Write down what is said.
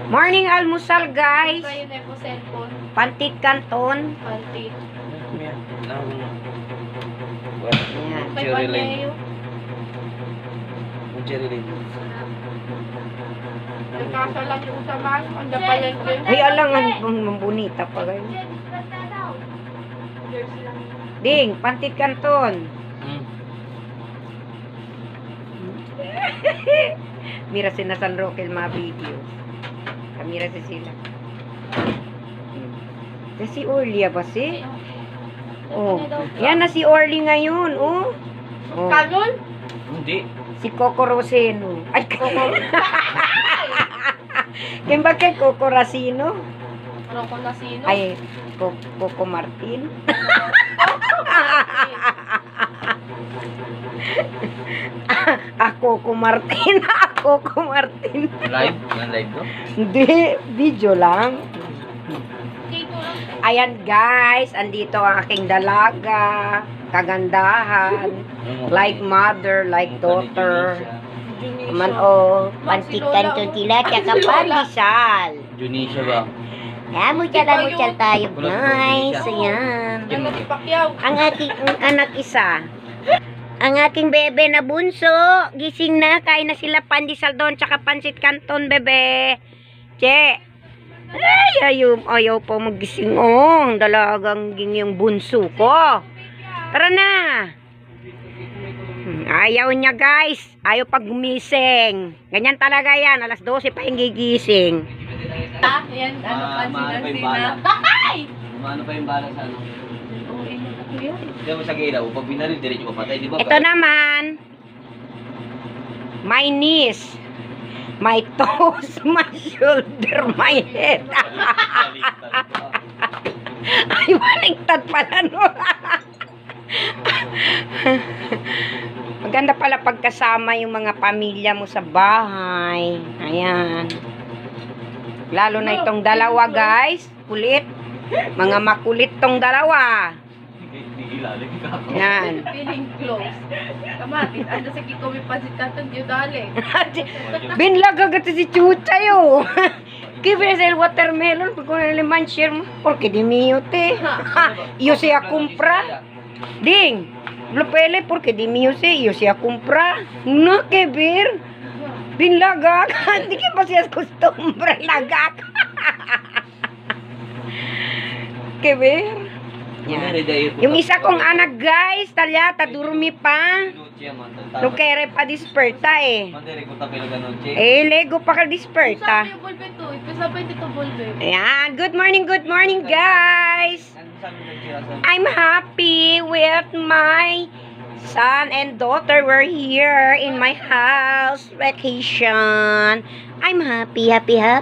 Morning almusal, guys. Kayo na po cellphone. Pantit Canton. Pantit. Ayan. May panyayo. Nagkasa lang yung usaman. Ang dapalan ko. Ay, alang ang bonita pa kayo. Ding, Pantit Canton. Mira si na San Roque mga video. Kamira si sila. Si Orly ba si? Oh. Yan na si Orly ngayon, oh. Oh. Kanon? Hindi. Si Coco Roseno. Ay, Coco. Kaya ba kay Coco Racino? Rocco Nasino? Ay, Coco Martin. Coco Martin. Coco Martin. Live? Yan live to? Hindi, video lang. Kiko lang. Ayan guys, andito ang aking dalaga. Kagandahan. Like mother, like daughter. Man o, pantikan to tila, tsaka pandesal. Junisha ba? Mutsal tayo guys. Ayan. Ano si Pacquiao? Ang aking anak isa. Ang aking bebe na bunso. Gising na, kain na sila pandesal doon, tsaka pansit canton, bebe. Che. Ay, ayaw po magising. Oh, ang dalagang yung bunso ko. Tara na. Ayaw niya guys. Ayaw pag gumising. Ganyan talaga yan. Alas 12 pa yung gigising. Yan, ano pansinan pa yung sina. bala? Ay! Ano pa yung bala sa ano? Yun. Hindi mo sa ilaw. Pag binaril, diretso papatay. Di ba? Ito naman. My knees. My toes. My shoulder. My head. Ay, baligtad pala no. Maganda pala pagkasama yung mga pamilya mo sa bahay. Ayan. Lalo na itong dalawa guys. Kulit. Mga makulit tong dalawa. Yan. Feeling close. Kamatis, ando sa Kiko may pansit canton, diyo dali. Binlag agad si Chucha yo. Kibres el watermelon porque con el mancher mo. Porque di mío te. Yo sé a comprar. Ding. Lo pele porque di mío sé. Yo sé a comprar. No que ver. Binlagak. Hindi ka pa siya costumbre lagak. Que ver. Yan. Yung isa kong anak guys, talyata, durumi pa. No kere pa disperta eh. Lego pa ka disperta. Sabi yung bulbe to, ipisabay dito bulbe. Ayan, good morning guys. I'm happy with my son and daughter. We're here in my house, vacation. I'm happy.